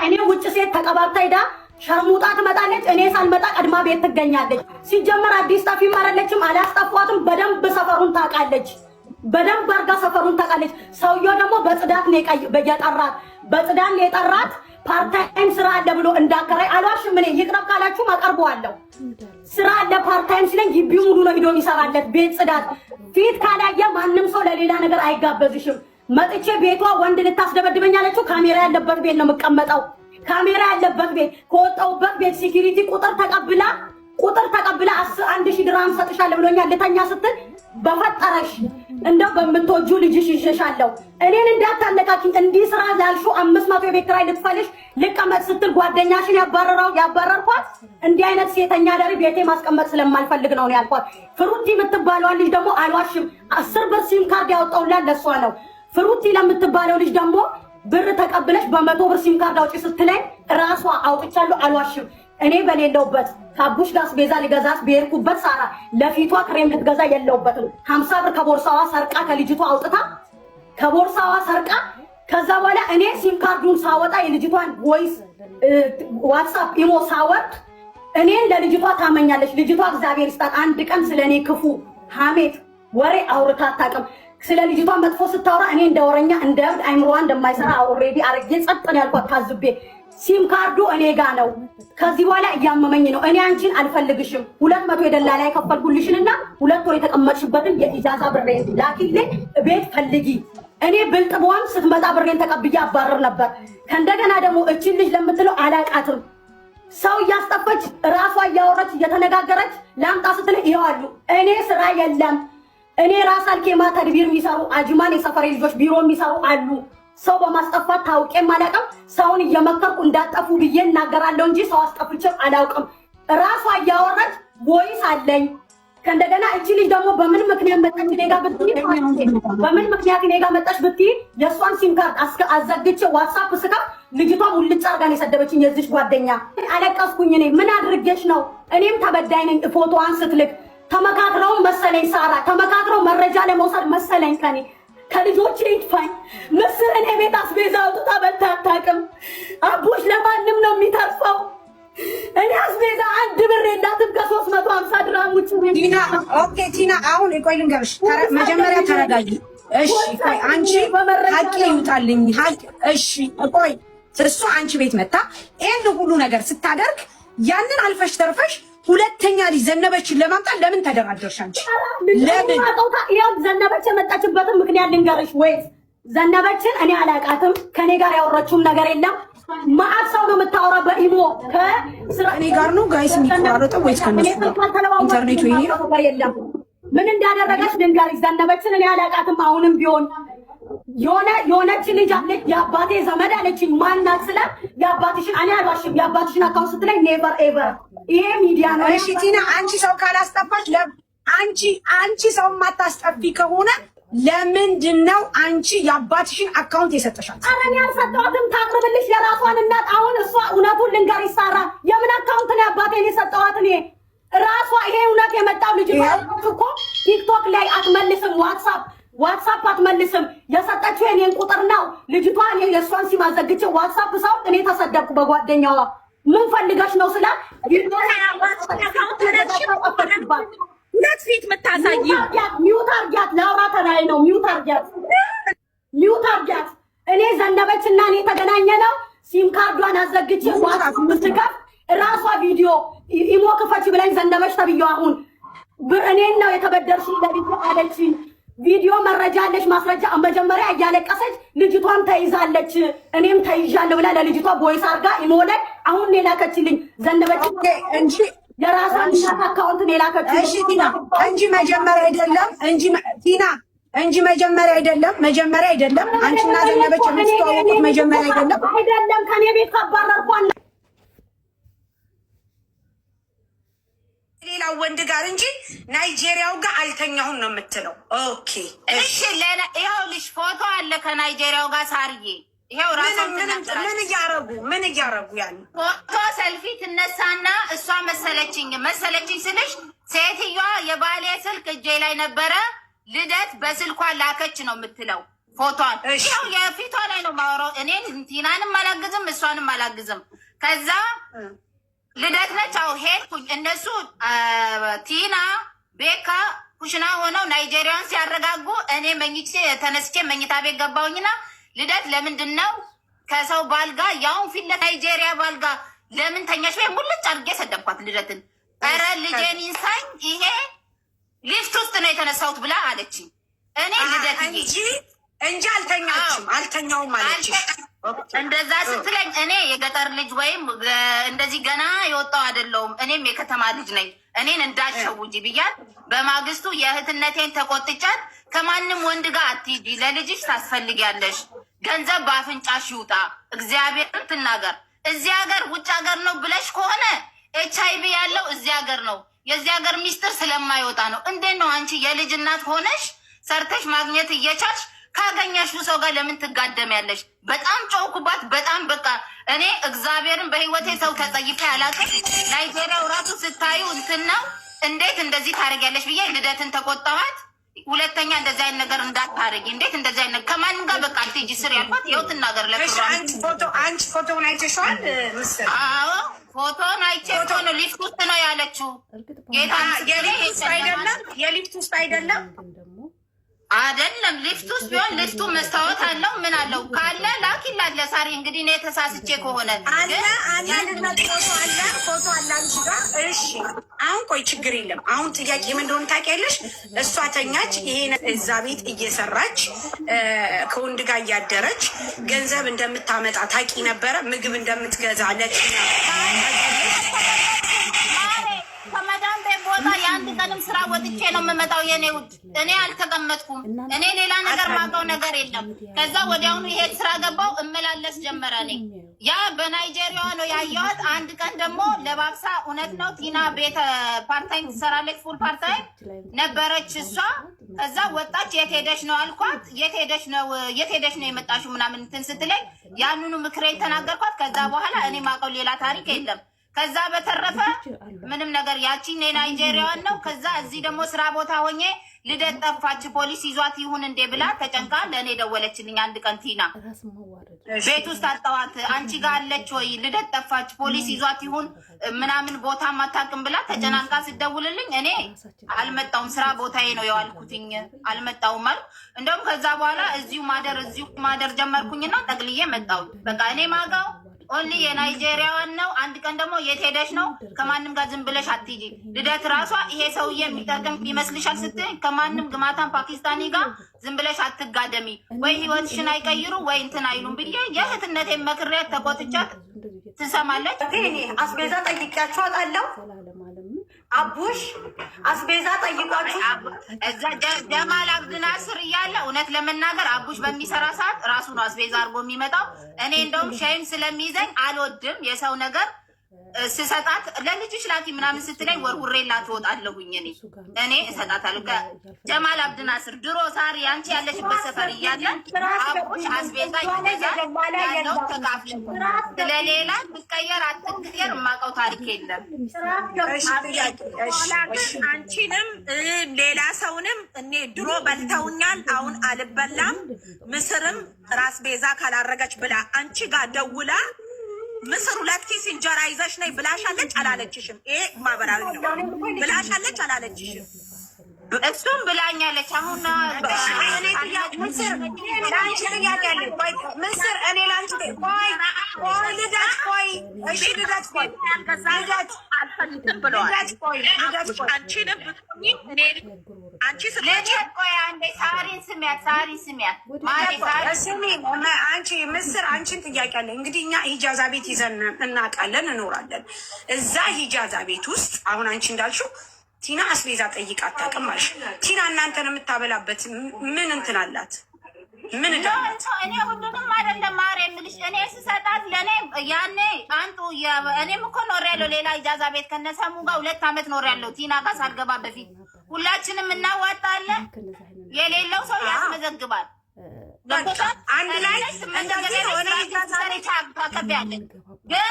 እኔ ውጭ ሴት ተቀባብታ ሄዳ ሸርሙጣ ትመጣለች። እኔ ሳልመጣ ቀድማ ቤት ትገኛለች። ሲጀመር አዲስ ጠፊ ማረለችም አላስጠፏትም። በደንብ ሰፈሩን ታውቃለች። በደንብ አርጋ ሰፈሩን ታውቃለች። ሰውየው ደግሞ በጽዳት ነው የጠራት። በጽዳት ነው የጠራት። ፓርታይም ስራ አለ ብሎ እንዳከራይ አልዋሽም። እኔ ይቅረብ ካላችሁ አቀርበዋለሁ። ስራ አለ ፓርታይም ሲለኝ ግቢው ሙሉ ነው ሄዶ ይሰራለት ቤት ጽዳት። ፊት ካላየ ማንም ሰው ለሌላ ነገር አይጋበዝሽም። መጥቼ ቤቷ ወንድ ልታስደበድበኝ አለችው። ካሜራ ያለበት ቤት ነው የምቀመጠው። ካሜራ ያለበት ቤት ከወጣሁበት ቤት ሴኩሪቲ ቁጥር ተቀብላ 1000 ድርሃም ሰጥሻለሁ ብሎኛል። ልተኛ ስትል በፈጠረሽ እንደው በምትወጁ ልጅሽ ይሸሻለሁ እኔን እንዳታነካኪኝ። እንዲህ ስራ ላልሹ 500 የቤት ኪራይ ልትፈልሽ ልቀመጥ ስትል ጓደኛሽን ያባረርኳት እንዲህ አይነት ሴተኛ ደሪ ቤቴ ማስቀመጥ ስለማልፈልግ ነው ያልኳት። ፍሩቲ የምትባለው ልጅ ደግሞ አልዋሽም 10 ብር ሲም ካርድ ያወጣውላት ለሷ ነው። ፍሩቲ ለምትባለው ልጅ ደግሞ ብር ተቀብለሽ በ100 ብር ሲም ካርድ አውጪ ስትለኝ ራሷ አውጥቻለሁ። አልዋሽም እኔ በሌለውበት ካቡሽ ጋር ቤዛ ልገዛት በሄድኩበት ሳራ ለፊቷ ክሬም ልትገዛ የለውበትም 50 ብር ከቦርሳዋ ሰርቃ ከልጅቷ አውጥታ ከቦርሳዋ ሰርቃ ከዛ በኋላ እኔ ሲም ካርዱን ሳወጣ የልጅቷን ቮይስ ዋትስአፕ ኢሞ ሳወርድ እኔን ለልጅቷ ታመኛለች። ልጅቷ እግዚአብሔር ይስጣት አንድ ቀን ስለኔ ክፉ ሐሜት ወሬ አውርታ አታውቅም። ስለ ልጅቷ መጥፎ ስታወራ እኔ እንደወረኛ እንደ አይምሮዋ እንደማይሰራ ኦሬዲ አረጋግጬ ጸጥ ነው ያልኳት። ታዝቤ ሲም ካርዱ እኔ ጋ ነው። ከዚህ በኋላ እያመመኝ ነው። እኔ አንቺን አልፈልግሽም 200 የደላላ የከፈልኩልሽንና 2 ወር የተቀመጥሽበትን የኢጃዛ ብሬን ላኪልኝ ቤት ፈልጊ። እኔ ብልጥ በሆን ስትመጣ ብሬን ተቀብዬ አባረር ነበር። ከእንደገና ደግሞ እቺን ልጅ ለምትለው አላቃትም ሰው እያስጠፈች ራሷ እያወረች እየተነጋገረች ላምጣ ስትል ይዋሉ እኔ ስራ የለም እኔ ራስ አልኬማ ተድቢር የሚሰሩ አጅማን የሰፈሬ ልጆች ቢሮ የሚሰሩ አሉ። ሰው በማስጠፋት ታውቄ ማለቀም ሰውን እየመከርኩ እንዳጠፉ ብዬ እናገራለሁ እንጂ ሰው አስጠፍቼም አላውቅም። ራሷ እያወረች ቮይስ አለኝ። ከእንደገና እቺ ልጅ ደግሞ በምን ምክንያት መጣች እኔ ጋር ብትይ በምን ምክንያት እኔ ጋር መጣች ብትይ የሷን ሲም ካርድ አዘግቼ ዋትስአፕ ስካ ልጅቷ ሙልጭ አርጋን የሰደበችኝ የዚች ጓደኛ አለቀስኩኝ። እኔ ምን አድርጌሽ ነው? እኔም ተበዳይ ነኝ። ፎቶዋን ስትልክ ተመካክረው መሰለኝ ሳራ ተመካክረው መረጃ ለመውሰድ መሰለኝ ከኔ ከልጆቼ ይጥፋኝ ምስር እኔ ቤት አስቤዛ አውጥታ በልታ አታውቅም። አቡሽ ለማንም ነው የሚተርፈው። እኔ አስቤዛ 1 ብር የላትም ከ350 ድርሃም ውጭ። ቲና ኦኬ ቲና አሁን ቆይ ልንገርሽ መጀመሪያ ተረጋጊ እሺ። ቆይ አንቺ ሀቂ ይውጣልኝ ሀቂ እሺ። ቆይ እሱ አንቺ ቤት መጣ ይሄን ሁሉ ነገር ስታደርግ ያንን አልፈሽ ተርፈሽ ሁለተኛ ልጅ ዘነበችን ለማምጣት ለምን ተደራደርሽ አንቺ? ለምን ያው ዘነበች የመጣችበትን ምክንያት ልንገርሽ ወይ? ዘነበችን እኔ አላቃትም። ከኔ ጋር ያወራችውም ነገር የለም። ማአት ሰው ነው የምታወራ በኢሞ ከስራ እኔ ጋር ነው ጋይስ የሚቆራረጠው ወይስ ከነሱ ኢንተርኔቱ ይሄ የለም። ምን እንዳደረገች ልንገርሽ። ዘነበችን እኔ አላቃትም። አሁንም ቢሆን የሆነች ልጅ አለች የአባቴ ዘመድ አለችኝ። ማናት ስለ የአባትሽን እኔ አልዋሽም። የአባትሽን አካውንት ስትለኝ ኔቨር ኤቨር ይሄ ሚዲያ ነው። እሺ ቲና አንቺ ሰው ካላስጠፋች አንቺ ሰው ማታስጠፊ ከሆነ ለምንድነው አንቺ የአባትሽን አካውንት የሰጠሻት? ኧረ እኔ አልሰጠኋትም። ታቅርብልሽ የራሷን እናት። አሁን እሷ እውነቱን ልንገርሽ ሳራ የምን አካውንት ነው የአባቴን የሰጠኋት? እኔ ራሷ ይሄ እውነት የመጣው ልጅ እኮ ቲክቶክ ላይ አትመልስም። ዋትስአፕ አትመልስም። የሰጠችው የኔን ቁጥር ነው ልጅቷ። እኔ የእሷን ሲማዘግቼ ዋትስአፕ ሰው እኔ ተሰደብኩ በጓደኛዋ። ምን ፈልገሽ ነው ስላ ሁለት ፊት የምታሳይ ሚውት አርጊያት። ላውራ ተናይ ነው ሚውት አርጊያት። እኔ ዘነበችና እኔ ተገናኘ ነው ሲም ካርዷን አዘግቼ ዋትስአፕ ምትከፍ ራሷ ቪዲዮ ኢሞ ክፈች ብላኝ ዘነበች ተብዬው አሁን እኔን ነው የተበደርሽ ለልጅ አለችኝ። ቪዲዮ መረጃ አለሽ ማስረጃ። መጀመሪያ እያለቀሰች ልጅቷም ተይዛለች እኔም ተይዣለሁ ብላ ለልጅቷ ቦይስ አርጋ ኢሞ ላይ አሁን ላከችልኝ ዘነበች እንጂ የራሷን አካውንት ላከችልኝ። እሺ ቲና እንጂ መጀመሪያ አይደለም እንጂ ቲና እንጂ መጀመሪያ አይደለም አንቺና ዘነበች የምትተዋወቁት መጀመሪያ አይደለም ከኔ ቤት ካባረርኳል ሌላው ወንድ ጋር እንጂ ናይጄሪያው ጋር አልተኛሁም ነው የምትለው። ኦኬ እሺ ይኸውልሽ ፎቶ አለ ከናይጄሪያው ጋር ሳርዬ ይሄው ራሱ ምን እያረጉ ያን ፎቶ ሰልፊ ትነሳና እሷ መሰለችኝ ስልሽ ሴትዮዋ የባሌ ስልክ እጄ ላይ ነበረ ልደት በስልኳ ላከች ነው የምትለው። ፎቶዋን ያው የፊቷ ላይ ነው ማወራው። እኔ ቲናንም አላግዝም እሷንም አላግዝም። ከዛ ልደት ነች። አዎ ሄድኩኝ። እነሱ ቲና ቤካ ኩሽና ሆነው ናይጄሪያን ሲያረጋጉ እኔ መኝቼ ተነስቼ መኝታ ቤት ገባሁኝና ልደት ለምንድን ነው ከሰው ባልጋ ያውን ፊት ለናይጄሪያ ባልጋ ለምን ተኛሽ? ወይ ሙልጭ አድርጌ ሰደብኳት ልደትን። ኧረ ልጄን ይንሳኝ ይሄ ሊፍት ውስጥ ነው የተነሳሁት ብላ አለችኝ። እኔ ልደት እንጂ አልተኛውም አለች። እንደዛ ስትለኝ እኔ የገጠር ልጅ ወይም እንደዚህ ገና የወጣው አይደለሁም። እኔም የከተማ ልጅ ነኝ። እኔን እንዳትሸውጂ ብያት በማግስቱ የእህትነቴን ተቆጥቻት ከማንም ወንድ ጋር አትሂጂ፣ ለልጅሽ ታስፈልጊያለሽ፣ ገንዘብ በአፍንጫሽ ይውጣ፣ እግዚአብሔር ትናገር። እዚህ ሀገር ውጭ ሀገር ነው ብለሽ ከሆነ HIV ያለው እዚህ ሀገር ነው። የዚህ ሀገር ሚስጥር ስለማይወጣ ነው። እንዴት ነው አንቺ የልጅ እናት ሆነሽ ሰርተሽ ማግኘት እየቻልሽ ካገኘሽው ሰው ጋር ለምን ትጋደሚያለሽ? በጣም ጨውኩባት። በጣም በቃ እኔ እግዚአብሔርን በህይወቴ ሰው ተጸይፌ አላውቅም። ናይጄሪያው ራሱ ስታዩ እንትን ነው። እንዴት እንደዚህ ታደርጊያለሽ ብዬ ልደትን ተቆጣኋት። ሁለተኛ እንደዚህ አይነት ነገር እንዳታረጊ፣ እንዴት እንደዚህ አይነት ከማንም ጋር በቃ አትሄጂ ስር ያልኳት። ይኸው ትናገር ለክሯ። አንቺ ፎቶውን አይተሽዋል? አዎ ፎቶን አይቼ ፎቶ ነው ሊፍት ውስጥ ነው ያለችው። ጌታ የሊፍት ውስጥ አይደለም አይደለም ሊፍት ውስጥ ቢሆን ሊፍቱ መስታወት አለው ምን አለው ካለ ላኪላት ለሳሪ። እንግዲህ እኔ ተሳስቼ ከሆነ አለ ፎቶ አለ አንቺ ጋር። እሺ አሁን ቆይ ችግር የለም። አሁን ጥያቄ ምን እንደሆነ ታውቂያለሽ? እሷ ተኛች፣ ይሄን እዛ ቤት እየሰራች ከወንድ ጋር እያደረች ገንዘብ እንደምታመጣ ታውቂ ነበረ? ምግብ እንደምትገዛ ለኪና ከመዳም ቤት ቦታ የአንድ ቀንም ስራ ወጥቼ ነው የምመጣው። የኔ ውድ እኔ አልተቀመጥኩም። እኔ ሌላ ነገር ማውቀው ነገር የለም። ከዛ ወዲያውኑ ይሄ ስራ ገባው እመላለስ ጀመረ። እኔ ያ በናይጄሪያ ነው ያየኋት። አንድ ቀን ደግሞ ለባብሳ እውነት ነው ቲና ቤት ፓርታይም ትሰራለች፣ ፉል ፓርታይም ነበረች እሷ። ከዛ ወጣች። የት ሄደሽ ነው አልኳት። የት ሄደሽ ነው የመጣሽው ምናምን እንትን ስትለኝ ያንኑ ምክሬን ተናገርኳት። ከዛ በኋላ እኔ ማውቀው ሌላ ታሪክ የለም። ከዛ በተረፈ ምንም ነገር ያቺን የናይጄሪያዋን ነው። ከዛ እዚህ ደግሞ ስራ ቦታ ሆኜ ልደት ጠፋች ፖሊስ ይዟት ይሁን እንዴ ብላ ተጨንቃ ለእኔ ደወለችልኝ። አንድ ቀን ቲና ቤት ውስጥ አጣዋት፣ አንቺ ጋር አለች ወይ ልደት ጠፋች ፖሊስ ይዟት ይሁን ምናምን ቦታ ማታቅም ብላ ተጨናንቃ ስደውልልኝ እኔ አልመጣውም ስራ ቦታዬ ነው የዋልኩትኝ አልመጣውም አልኩ። እንደውም ከዛ በኋላ እዚሁ ማደር ጀመርኩኝና ጠቅልዬ መጣሁ። በቃ እኔ ማጋው ኦንሊ የናይጄሪያዋን ነው። አንድ ቀን ደግሞ የት ሄደሽ ነው ከማንም ጋር ዝም ብለሽ አትሂጂ። ልደት ራሷ ይሄ ሰውዬ የሚጠቅም ይመስልሻል ስትይ ከማንም ግማታን ፓኪስታኒ ጋር ዝም ብለሽ አትጋደሚ፣ ወይ ህይወትሽን አይቀይሩ ወይ እንትን አይሉም ብዬ የእህትነቴን መክሬያት ተቆጥቻት ትሰማለች። እኔ አስቤዛ ጠይቂያቸው አውቃለሁ። አቡሽ አስቤዛ ጠይቋችሁ እዛ ጀማል አብድናስር እያለ እውነት ለመናገር አቡሽ በሚሰራ ሰዓት ራሱ ነው አስቤዛ አድርጎ የሚመጣው። እኔ እንደውም ሻይም ስለሚይዘኝ አልወድም የሰው ነገር ስሰጣት ለልጅሽ ላኪ ምናምን ስትለኝ ወርውሬላት ትወጣለሁኝ። እኔ እሰጣታለሁ። ጀማል አብድናስር ድሮ ሳሪ አንቺ ያለሽበት ሰፈር እያለን አቡሽ አስቤዛ ይገዛል ያለው ተካፍል። ስለሌላ ትቀየር አትቀየር የማውቀው ታሪክ የለም። አንቺንም ሌላ ሰውንም እኔ ድሮ በልተውኛል፣ አሁን አልበላም። ምስርም ራስ ቤዛ ካላረገች ብላ አንቺ ጋር ደውላ ምስር 2 ኪስ እንጀራ ይዘሽ ነይ ብላሻለች አላለችሽም? ይሄ ማህበራዊ ነው። ብላሻለች አላለችሽም? እሱም ብላኛለች። አሁን ምስር እኔ ላንቺ አልፈልግም ብለዋል። አንቺንም አንቺ ሳሪን ስሚያት አንቺ ምስር አንቺን ጥያቄ አለ። እንግዲህ እኛ ሂጃዛ ቤት ይዘን እናውቃለን፣ እኖራለን። እዛ ሂጃዛ ቤት ውስጥ አሁን አንቺ እንዳልሽው ቲና አስቤዛ ጠይቃ አታውቅም አልሽ። ቲና እናንተን የምታበላበት ምን እንትን አላት? ምን እኔ ሁሉንም አይደለም ማር የምልሽ እኔ ስሰጣት ለእኔ ያኔ አንቱ እኔም እኮ ኖሬያለሁ ሌላ ኢጃዛ ቤት ከነሰሙ ጋር 2 ዓመት ኖሬያለሁ። ቲና ጋር ሳልገባ በፊት ሁላችንም እናዋጣለን። የሌለው ሰው ያስመዘግባል። አንድ ላይ ታከቢያለን። ግን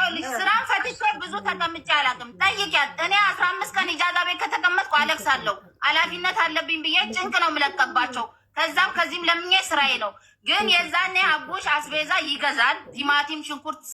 እኔ ስራን ፈትቼ ብዙ ተቀምጬ አላውቅም። ጠይቂያት። እኔ 15 ቀን ኢጃዛ ቤት ከተቀመጥኩ አለቅሳለሁ። ኃላፊነት አለብኝ ብዬ ጭንቅ ነው የምለቀባቸው። ከዛም ከዚህም ለምኜ ስራዬ ነው። ግን የዛኔ አጎሽ አስቤዛ ይገዛል ቲማቲም ሽንኩርት